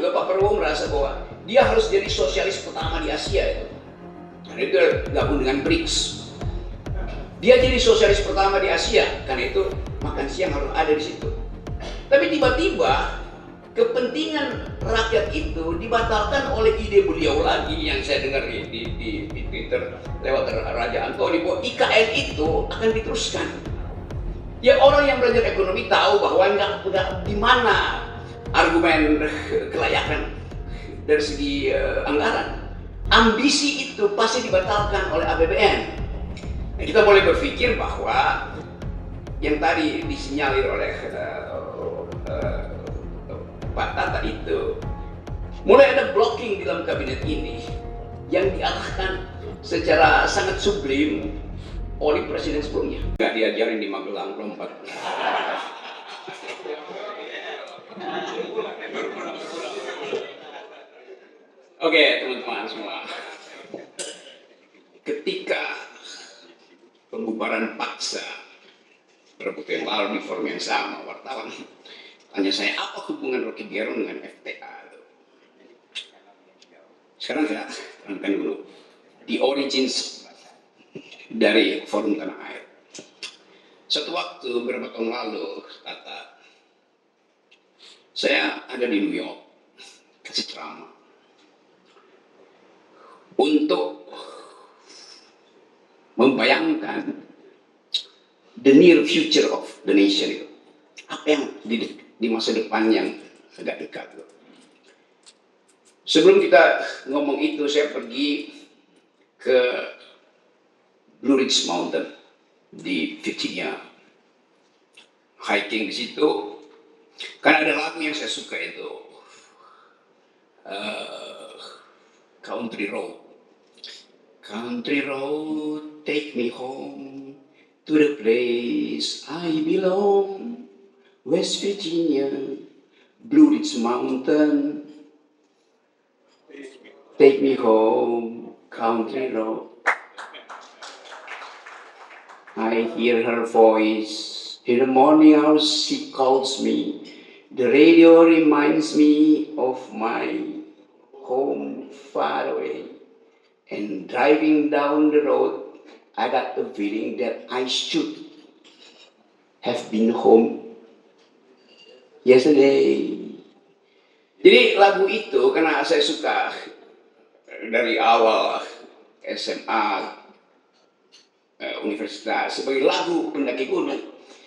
juga Pak Prabowo merasa bahwa dia harus jadi sosialis pertama di Asia itu. Karena itu gabung dengan BRICS. Dia jadi sosialis pertama di Asia, karena itu makan siang harus ada di situ. Tapi tiba-tiba kepentingan rakyat itu dibatalkan oleh ide beliau lagi yang saya dengar di Twitter lewat Raja Antoni bahwa IKN itu akan diteruskan. Ya, orang yang belajar ekonomi tahu bahwa enggak di mana argumen kelayakan dari segi anggaran. Ambisi itu pasti dibatalkan oleh APBN. Nah, kita boleh berpikir bahwa yang tadi disinyalir oleh Pak Tata itu, mulai ada blocking di dalam kabinet ini yang diarahkan secara sangat sublim oleh presiden sebelumnya. Nggak diajarin di Magelang lompat. Oke, teman-teman semua. Ketika pembubaran paksa beberapa yang lalu di forum yang sama, wartawan tanya saya, apa hubungan Rocky Gerung dengan FTA? Sekarang saya terangkan dulu the origins dari forum Tanah Air. Suatu waktu beberapa tahun lalu, Tata, saya ada di New York kasih ceramah untuk membayangkan the near future of the nation itu. Apa yang di masa depan yang agak dekat. Sebelum kita ngomong itu, saya pergi ke Blue Ridge Mountain di Virginia. Hiking di situ. Karena ada lagu yang saya suka itu. Country Road. Country road, take me home to the place I belong. West Virginia, Blue Ridge Mountain, take me home, country road. I hear her voice, in the morning hours she calls me. The radio reminds me of my home far away. And driving down the road, I got the feeling that I should have been home yesterday. Jadi lagu itu karena saya suka dari awal SMA, universitas sebagai lagu pendaki gunung,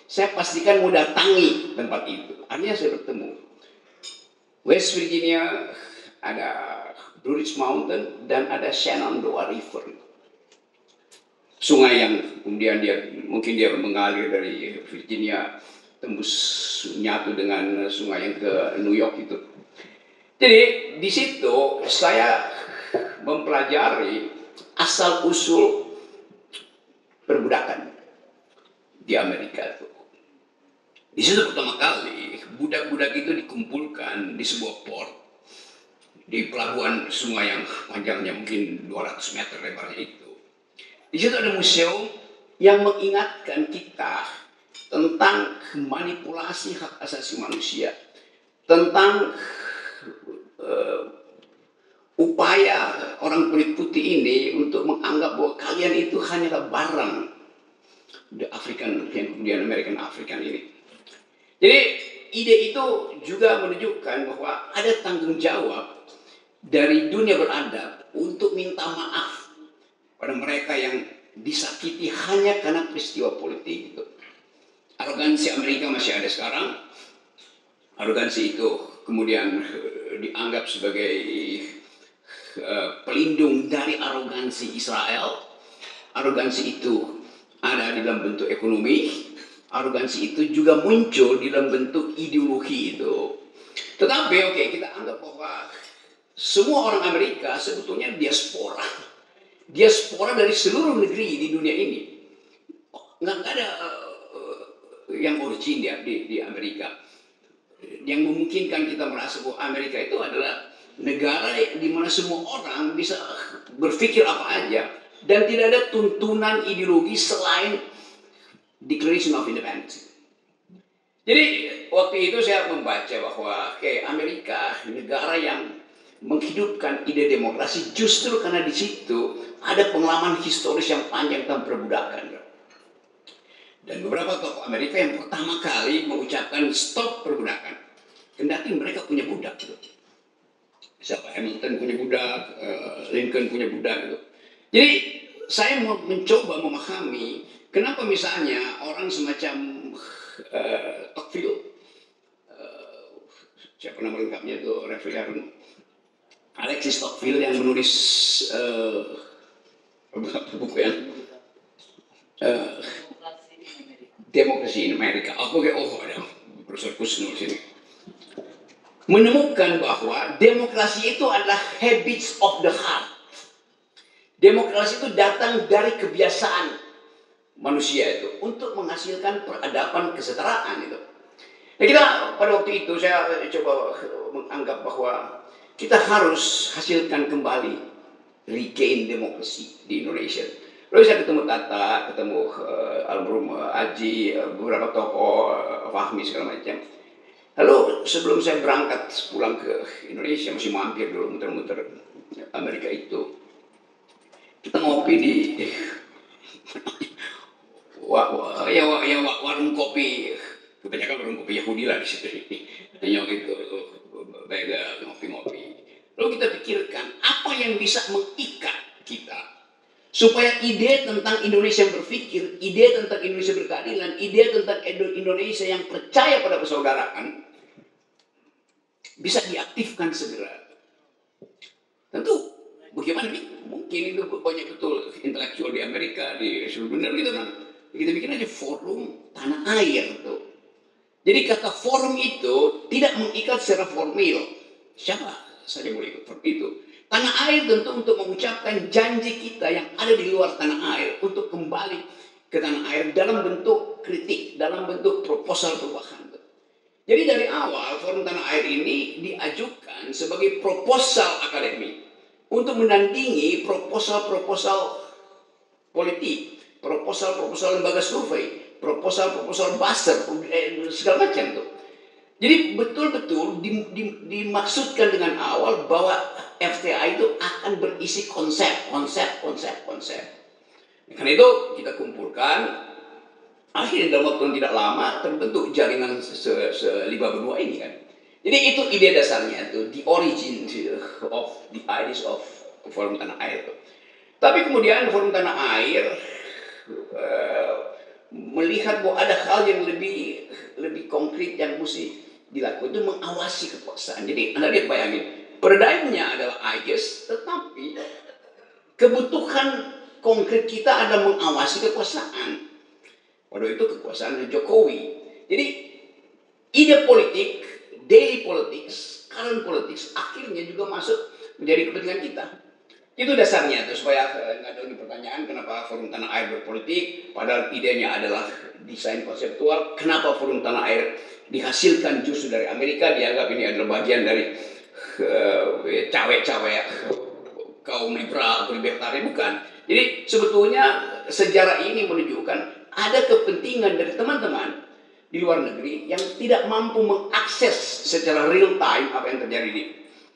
saya pastikan mau datangi tempat itu. Akhirnya saya bertemu. West Virginia ada Blue Ridge Mountain dan ada Shenandoah River. Sungai yang kemudian mungkin dia mengalir dari Virginia tembus nyatu dengan sungai yang ke New York itu. Jadi di situ saya mempelajari asal usul perbudakan di Amerika itu. Di situ pertama kali budak-budak itu dikumpulkan di sebuah port di pelabuhan sungai yang panjangnya mungkin 200 meter lebarnya itu. Di situ ada museum yang mengingatkan kita tentang manipulasi hak asasi manusia, tentang upaya orang kulit putih ini untuk menganggap bahwa kalian itu hanyalah barang the African yang kemudian American African ini. Jadi ide itu juga menunjukkan bahwa ada tanggung jawab dari dunia beradab untuk minta maaf pada mereka yang disakiti hanya karena peristiwa politik itu. Arogansi Amerika masih ada sekarang. Arogansi itu kemudian dianggap sebagai pelindung dari arogansi Israel. Arogansi itu ada di dalam bentuk ekonomi. Arogansi itu juga muncul di dalam bentuk ideologi itu. Tetapi kita anggap bahwa semua orang Amerika sebetulnya diaspora. Diaspora dari seluruh negeri di dunia ini. Nggak ada yang origin di Amerika. Yang memungkinkan kita merasa bahwa Amerika itu adalah negara di mana semua orang bisa berpikir apa aja. Dan tidak ada tuntunan ideologi selain Declaration of Independence. Jadi waktu itu saya membaca bahwa Amerika negara yang menghidupkan ide demokrasi justru karena di situ ada pengalaman historis yang panjang tentang perbudakan. Dan beberapa tokoh Amerika yang pertama kali mengucapkan stop perbudakan, kendati mereka punya budak gitu. Siapa Hamilton punya budak, Lincoln punya budak gitu. Jadi saya mau mencoba memahami kenapa misalnya orang semacam Tocqueville, siapa nama lengkapnya itu, Reverend Alexis Tocqueville yang menulis buku yang Demokrasi in Amerika. Ada Profesor Kusnul sini menemukan bahwa demokrasi itu adalah habits of the heart. Demokrasi itu datang dari kebiasaan manusia itu untuk menghasilkan peradaban kesetaraan itu. Nah, kita pada waktu itu saya coba menganggap bahwa kita harus hasilkan kembali regain demokrasi di Indonesia. Lalu saya ketemu Tata, ketemu almarhum Aji, beberapa tokoh, Fahmi segala macam. Lalu sebelum saya berangkat pulang ke Indonesia, masih mampir dulu muter-muter Amerika itu, kita ngopi di warung kopi, kebanyakan warung kopi Yahudi lah di situ. Hanya itu, bagel, ngopi-ngopi. Lalu kita pikirkan apa yang bisa mengikat kita supaya ide tentang Indonesia yang berpikir, ide tentang Indonesia berkeadilan, ide tentang Indonesia yang percaya pada persaudaraan bisa diaktifkan segera. Tentu bagaimana nih? Mungkin itu banyak betul intelektual di Amerika, di seluruh dunia gitu kan. Kita bikin aja forum tanah air tuh. Jadi kata forum itu tidak mengikat secara formal. Siapa saja boleh ikut forum itu. Tanah air tentu untuk mengucapkan janji kita yang ada di luar tanah air untuk kembali ke tanah air dalam bentuk kritik, dalam bentuk proposal perubahan. Jadi dari awal forum tanah air ini diajukan sebagai proposal akademik untuk menandingi proposal-proposal politik, proposal-proposal lembaga survei, proposal-proposal buzzer, segala macam tuh. Jadi betul-betul dimaksudkan dengan awal bahwa FTA itu akan berisi konsep. Karena itu kita kumpulkan, akhirnya dalam waktu yang tidak lama terbentuk jaringan selima benua ini kan. Jadi itu ide dasarnya itu, the origin of the ideas of Forum Tanah Air itu. Tapi kemudian Forum Tanah Air melihat bahwa ada hal yang lebih konkret yang mesti dilakukan, itu mengawasi kekuasaan. Jadi Anda lihat, bayangin, paradigmnya adalah ideas, tetapi kebutuhan konkret kita adalah mengawasi kekuasaan. Pada itu kekuasaan Jokowi. Jadi ide politik, daily politics, current politics akhirnya juga masuk menjadi kepentingan kita. Itu dasarnya tuh, supaya nggak ada lagi pertanyaan kenapa Forum Tanah Air berpolitik, padahal idenya adalah desain konseptual. Kenapa Forum Tanah Air dihasilkan justru dari Amerika, dianggap ini adalah bagian dari cawe-cawe kaum liberal atau libertarian, bukan. Jadi sebetulnya sejarah ini menunjukkan ada kepentingan dari teman-teman di luar negeri yang tidak mampu mengakses secara real time apa yang terjadi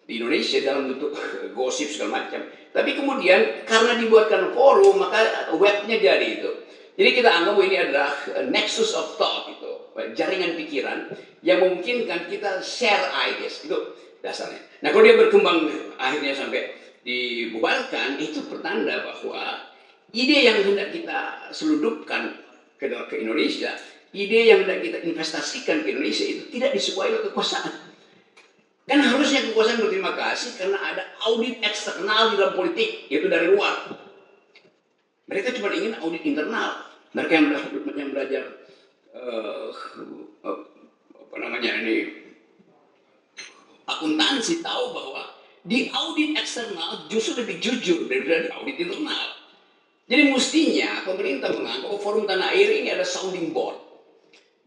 di Indonesia dalam bentuk gosip segala macam. Tapi kemudian karena dibuatkan forum, maka webnya jadi itu. Jadi kita anggap ini adalah nexus of thought, itu jaringan pikiran yang memungkinkan kita share ideas, itu dasarnya. Nah, kalau dia berkembang akhirnya sampai dibubarkan, itu pertanda bahwa ide yang hendak kita seludupkan ke Indonesia, ide yang hendak kita investasikan ke Indonesia itu tidak disukai oleh kekuasaan. Kan harusnya kekuasaan berterima kasih karena ada audit eksternal di dalam politik, yaitu dari luar. Mereka cuma ingin audit internal. Mereka yang belajar akuntansi tahu bahwa di audit eksternal justru lebih jujur daripada di audit internal. Jadi mestinya pemerintah menganggap Forum Tanah Air ini ada sounding board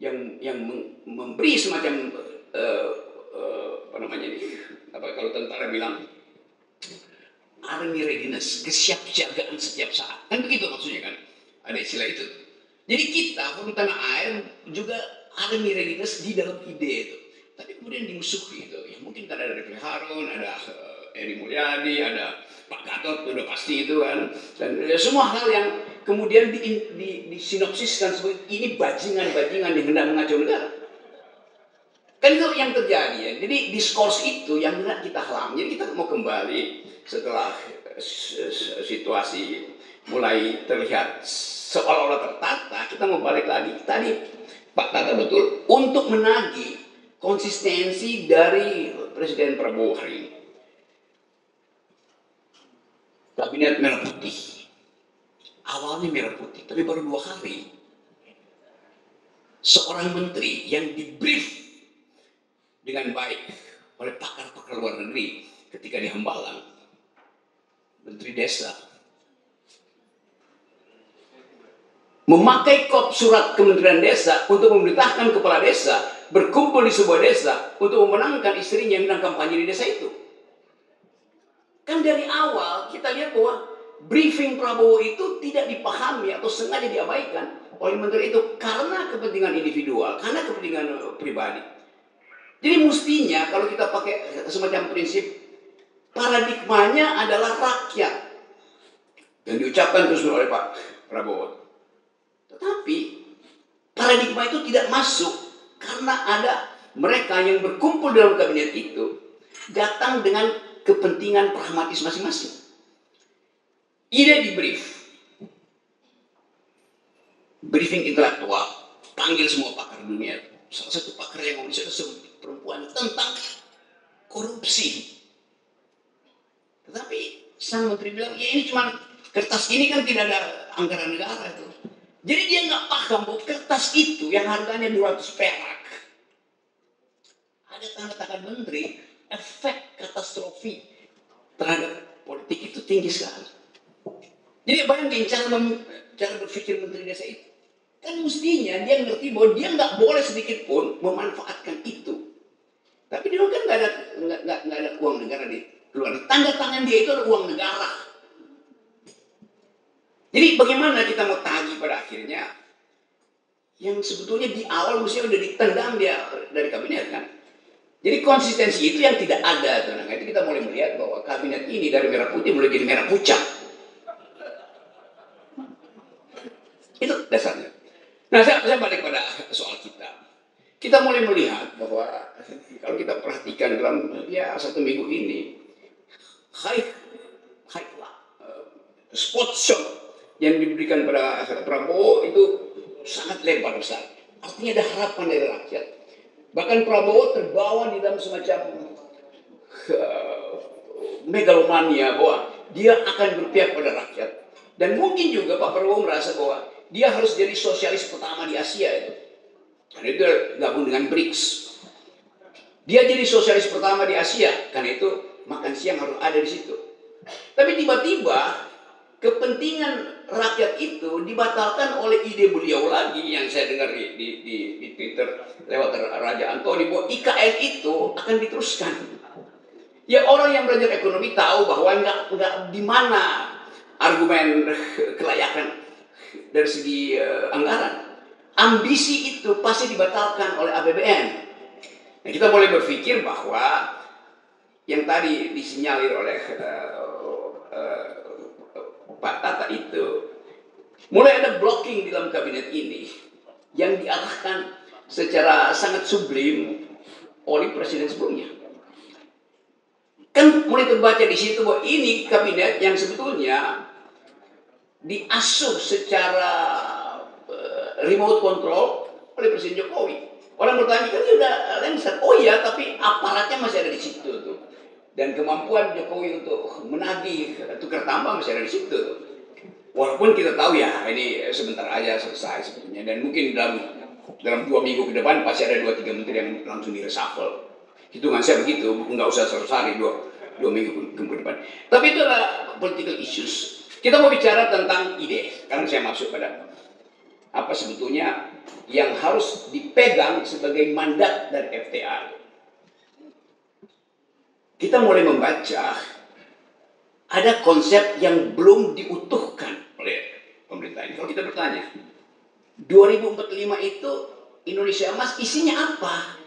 yang memberi semacam kalau tentara bilang army readiness, kesiapsiagaan setiap saat. Kan begitu maksudnya kan? Ada istilah itu. Jadi kita, Forum Tanah Air, juga army readiness di dalam ide itu. Tapi kemudian dimusuhi itu. Ya mungkin karena ada Refli Harun, ada Eri Mulyadi, ada Pak Gatot, udah pasti itu kan. Dan semua hal yang kemudian disinopsiskan sebagai ini bajingan-bajingan yang hendak mengacau negara. Kan itu yang terjadi ya. Jadi diskurs itu yang hendak kita halang. Jadi kita mau kembali setelah situasi mulai terlihat seolah-olah tertata, kita mau balik lagi. Tadi Pak Tata betul untuk menagih konsistensi dari Presiden Prabowo hari ini. Kabinet merah putih. Awalnya merah putih, tapi baru 2 hari. Seorang menteri yang dibrief dengan baik oleh pakar-pakar luar negeri ketika di Hambalang, Menteri Desa, memakai kop surat Kementerian Desa untuk memerintahkan kepala desa berkumpul di sebuah desa untuk memenangkan istrinya yang menang kampanye di desa itu. Kan dari awal kita lihat bahwa briefing Prabowo itu tidak dipahami atau sengaja diabaikan oleh menteri itu karena kepentingan individual, karena kepentingan pribadi. Jadi mestinya kalau kita pakai semacam prinsip paradigmanya adalah rakyat yang diucapkan terus oleh Pak Prabowo. Tetapi paradigma itu tidak masuk karena ada mereka yang berkumpul dalam kabinet itu datang dengan kepentingan pragmatis masing-masing. Ide di briefing intelektual, panggil semua pakar dunia. Salah satu pakar yang bisa disebut perempuan tentang korupsi. Tetapi sang menteri bilang, ya ini cuma kertas ini kan tidak ada anggaran negara itu. Jadi dia nggak paham bahwa kertas itu yang harganya 200 perak. Ada tanda tangan menteri, efek katastrofi terhadap politik itu tinggi sekali. Jadi bayangin cara berpikir menteri desa itu. Kan mestinya dia ngerti bahwa dia nggak boleh sedikit pun memanfaatkan itu. Tapi dia kan nggak ada uang negara di luar. Tanda tangan dia itu ada uang negara. Jadi bagaimana kita mau tagih pada akhirnya yang sebetulnya di awal mestinya udah ditendang dia dari kabinet kan. Jadi konsistensi itu yang tidak ada. Nah, itu kita mulai melihat bahwa kabinet ini dari merah putih mulai jadi merah pucat. Itu dasarnya. Nah, saya balik pada soal kita. Kita mulai melihat bahwa kalau kita perhatikan dalam satu minggu ini, spot shot yang diberikan pada Prabowo itu sangat lebar besar. Artinya ada harapan dari rakyat. Bahkan Prabowo terbawa di dalam semacam megalomania bahwa dia akan berpihak pada rakyat. Dan mungkin juga Pak Prabowo merasa bahwa dia harus jadi sosialis pertama di Asia itu. Karena itu gabung dengan BRICS. Dia jadi sosialis pertama di Asia, karena itu makan siang harus ada di situ. Tapi tiba-tiba kepentingan rakyat itu dibatalkan oleh ide beliau lagi yang saya dengar di Twitter lewat Raja Antoni bahwa IKN itu akan diteruskan. Ya orang yang belajar ekonomi tahu bahwa nggak di mana argumen kelayakan dari segi anggaran. Ambisi itu pasti dibatalkan oleh APBN. Nah, kita boleh berpikir bahwa yang tadi disinyalir oleh Pak Tata itu mulai ada blocking di dalam kabinet ini yang diarahkan secara sangat sublim oleh presiden sebelumnya. Kan mulai terbaca di situ bahwa ini kabinet yang sebetulnya diasuh secara remote control oleh Presiden Jokowi. Orang bertanya kan dia udah lengser. Oh iya, tapi aparatnya masih ada di situ tuh. Dan kemampuan Jokowi untuk menagih tukar tambah masih ada di situ. Walaupun kita tahu ya ini sebentar aja selesai sebetulnya. Dan mungkin dalam 2 minggu ke depan pasti ada 2-3 menteri yang langsung di-reshuffle. Hitungan saya begitu, nggak usah 100 hari, 2 minggu ke depan. Tapi itu adalah political issues. Kita mau bicara tentang ide. Sekarang saya masuk pada apa sebetulnya yang harus dipegang sebagai mandat dari FTA. Kita mulai membaca ada konsep yang belum diutuhkan oleh pemerintah ini. Kalau kita bertanya, 2045 itu Indonesia Emas isinya apa?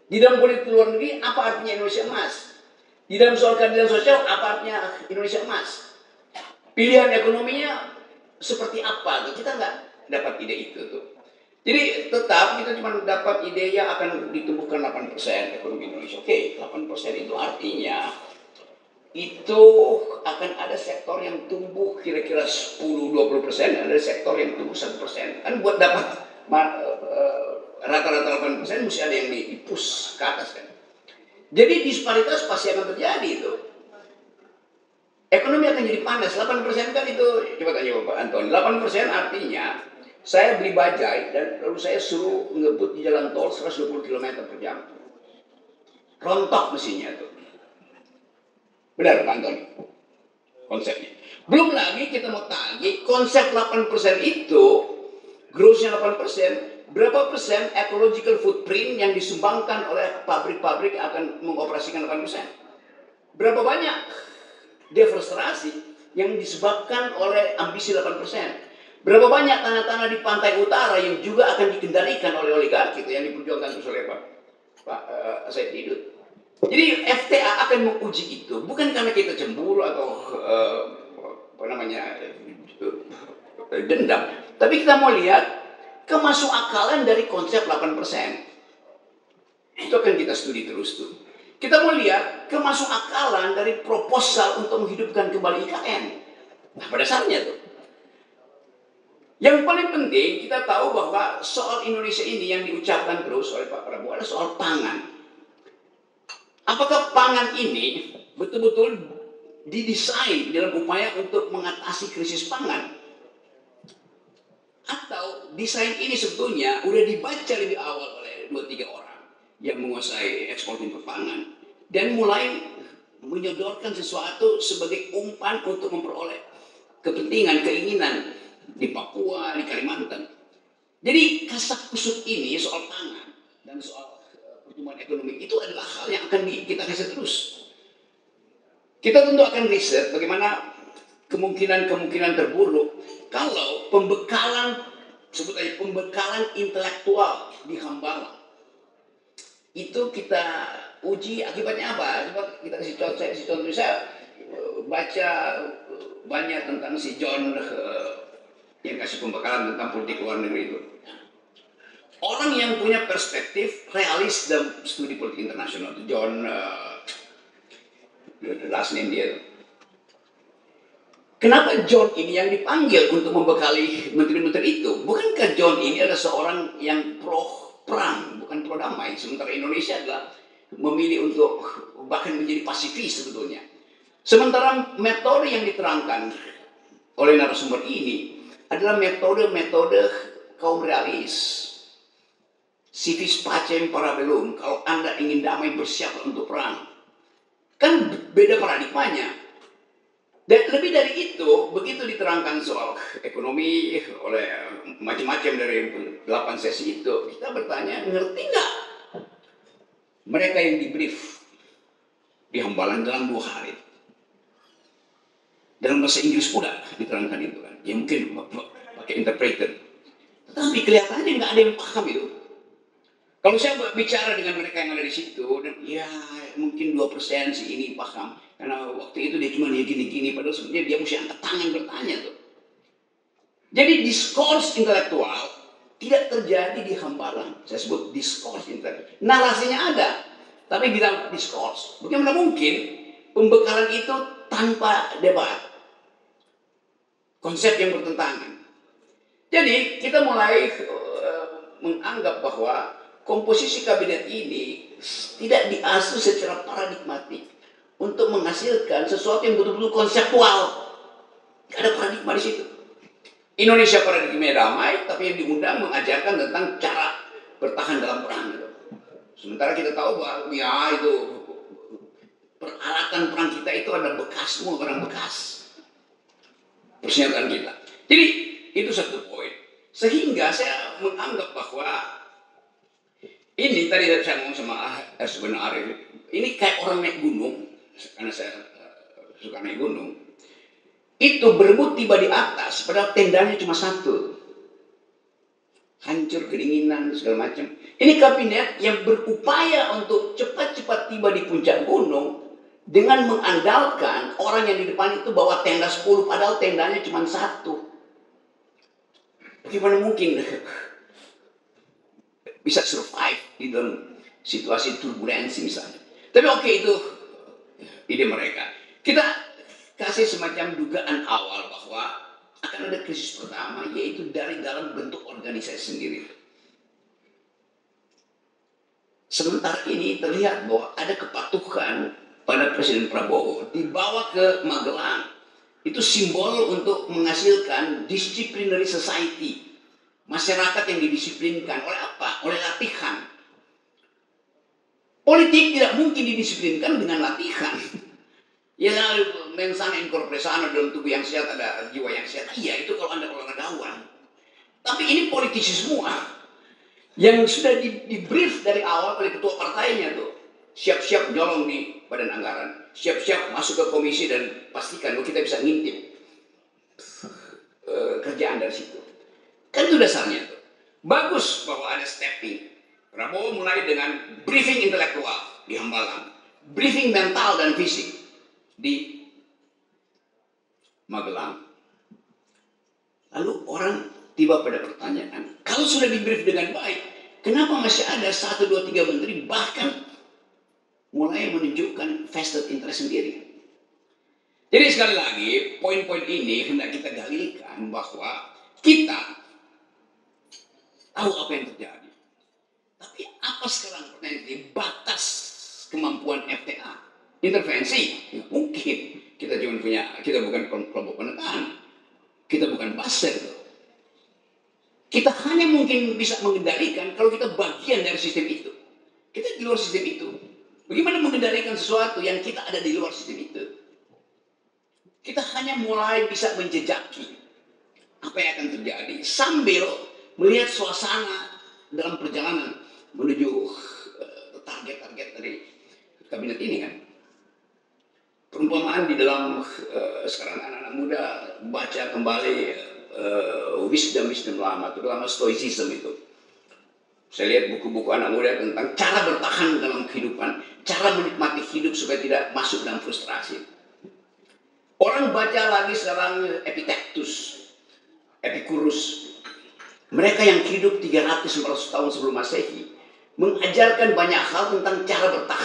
Di dalam politik luar negeri apa artinya Indonesia Emas? Di dalam soal keadilan sosial, apa artinya Indonesia emas? Pilihan ekonominya seperti apa? Kita nggak dapat ide itu tuh. Jadi tetap kita cuma dapat ide yang akan ditumbuhkan 8% ekonomi Indonesia. Oke, 8% itu artinya itu akan ada sektor yang tumbuh kira-kira 10-20%, ada sektor yang tumbuh 1%. Kan buat dapat rata-rata 8% mesti ada yang di-push ke atas kan. Jadi disparitas pasti akan terjadi itu. Ekonomi akan jadi panas. 8% kan itu, coba tanya Bapak Anton, 8% artinya saya beli bajai dan lalu saya suruh ngebut di jalan tol 120 km per jam. Rontok mesinnya itu. Benar Pak Anton? Konsepnya. Belum lagi kita mau tagih konsep 8% itu, grossnya 8%, berapa persen ecological footprint yang disumbangkan oleh pabrik-pabrik yang akan mengoperasikan 8%? Berapa banyak deforestasi yang disebabkan oleh ambisi 8%? Berapa banyak tanah-tanah di pantai utara yang juga akan dikendalikan oleh oligarki itu yang diperjuangkan terus oleh Pak Said Didu. Jadi FTA akan menguji itu bukan karena kita cemburu atau dendam, tapi kita mau lihat kemasukakalan dari konsep 8%. Itu akan kita studi terus tuh. Kita mau lihat kemasukakalan dari proposal untuk menghidupkan kembali IKN. Nah, pada saatnya tuh. Yang paling penting kita tahu bahwa soal Indonesia ini yang diucapkan terus oleh Pak Prabowo adalah soal pangan. Apakah pangan ini betul-betul didesain dalam upaya untuk mengatasi krisis pangan? Atau desain ini sebetulnya udah dibaca lebih awal oleh 2-3 orang yang menguasai ekspor impor pangan dan mulai menyodorkan sesuatu sebagai umpan untuk memperoleh kepentingan, keinginan di Papua, di Kalimantan. Jadi kasak kusuk ini soal pangan dan soal pertumbuhan ekonomi itu adalah hal yang akan kita riset terus. Kita tentu akan riset bagaimana kemungkinan terburuk kalau pembekalan, sebut aja pembekalan intelektual di Hambalang itu kita uji akibatnya apa? Coba kita kasih contoh. Saya baca banyak tentang si John yang kasih pembekalan tentang politik luar negeri itu. Orang yang punya perspektif realis dalam studi politik internasional itu John, last name dia. Kenapa John ini yang dipanggil untuk membekali menteri-menteri itu? Bukankah John ini adalah seorang yang pro perang, bukan pro damai? Sementara Indonesia adalah memilih untuk bahkan menjadi pasifis sebetulnya. Sementara metode yang diterangkan oleh narasumber ini adalah metode kaum realis. Civis pacem parabellum, kalau Anda ingin damai bersiaplah untuk perang. Kan beda paradigmanya. Dan lebih dari itu, begitu diterangkan soal ekonomi oleh macam-macam dari 8 sesi itu, kita bertanya, ngerti nggak mereka yang di-brief di Hambalang dalam 2 hari? Dalam bahasa Inggris pula diterangkan itu kan. Ya mungkin pakai interpreter. Tetapi kelihatannya nggak ada yang paham itu. Kalau saya bicara dengan mereka yang ada di situ, dan ya mungkin 2% si ini paham. Karena waktu itu dia cuma gini-gini, padahal sebenarnya dia mesti angkat tangan bertanya tuh. Jadi diskurs intelektual tidak terjadi di Hambalang. Saya sebut diskurs intelektual. Narasinya ada, tapi bilang diskurs. Bagaimana mungkin pembekalan itu tanpa debat? Konsep yang bertentangan. Jadi kita mulai menganggap bahwa komposisi kabinet ini tidak diasuh secara paradigmatik untuk menghasilkan sesuatu yang betul-betul konseptual. Tidak ada paradigma di situ. Indonesia paradigma damai, tapi yang diundang mengajarkan tentang cara bertahan dalam perang. Sementara kita tahu bahwa ya itu peralatan perang kita itu ada bekas, semua barang bekas. Persenjataan kita. Jadi itu satu poin. Sehingga saya menganggap bahwa ini tadi saya ngomong sama Ersben Arif, ini kayak orang naik gunung, karena saya suka naik gunung. Itu berebut tiba di atas, padahal tendanya cuma satu. Hancur, kedinginan, segala macam. Ini kabinet yang berupaya untuk cepat-cepat tiba di puncak gunung, dengan mengandalkan orang yang di depan itu bawa tenda 10, padahal tendanya cuma satu. Bagaimana mungkin bisa survive di dalam situasi turbulensi misalnya. Tapi oke, itu ide mereka. Kita kasih semacam dugaan awal bahwa akan ada krisis pertama, yaitu dari dalam bentuk organisasi sendiri. Sementara ini terlihat bahwa ada kepatuhan pada Presiden Prabowo dibawa ke Magelang. Itu simbol untuk menghasilkan disciplinary society. Masyarakat yang didisiplinkan oleh apa? Oleh latihan. Politik tidak mungkin didisiplinkan dengan latihan. Ya, mensana in corpore sano, dalam tubuh yang sehat ada jiwa yang sehat. Iya, itu kalau Anda olahragawan. Tapi ini politisi semua. Yang sudah di-brief dari awal oleh ketua partainya tuh. Siap-siap nyolong di badan anggaran. Siap-siap masuk ke komisi dan pastikan bahwa kita bisa ngintip kerjaan dari situ. Kan itu dasarnya tuh. Bagus bahwa ada stepping. Prabowo mulai dengan briefing intelektual di Hambalang. Briefing mental dan fisik di Magelang. Lalu orang tiba pada pertanyaan, kalau sudah di-brief dengan baik, kenapa masih ada 1, 2, 3 menteri bahkan mulai menunjukkan vested interest sendiri? Jadi sekali lagi, poin-poin ini hendak kita dalilkan bahwa kita tahu apa yang terjadi. Tapi apa sekarang pertanyaan batas kemampuan FTA? Intervensi? Ya, mungkin. Kita bukan kelompok penekan. Kita bukan buzzer. Kita hanya mungkin bisa mengendalikan kalau kita bagian dari sistem itu. Kita di luar sistem itu. Bagaimana mengendalikan sesuatu yang kita ada di luar sistem itu? Kita hanya mulai bisa menjejaki apa yang akan terjadi sambil melihat suasana dalam perjalanan menuju target-target dari kabinet ini kan. Perumpamaan di dalam sekarang anak-anak muda baca kembali wisdom lama, terutama stoicism itu. Saya lihat buku-buku anak muda tentang cara bertahan dalam kehidupan, cara menikmati hidup supaya tidak masuk dalam frustrasi. Orang baca lagi sekarang Epictetus, Epicurus. Mereka yang hidup 300-400 tahun sebelum Masehi mengajarkan banyak hal tentang cara bertahan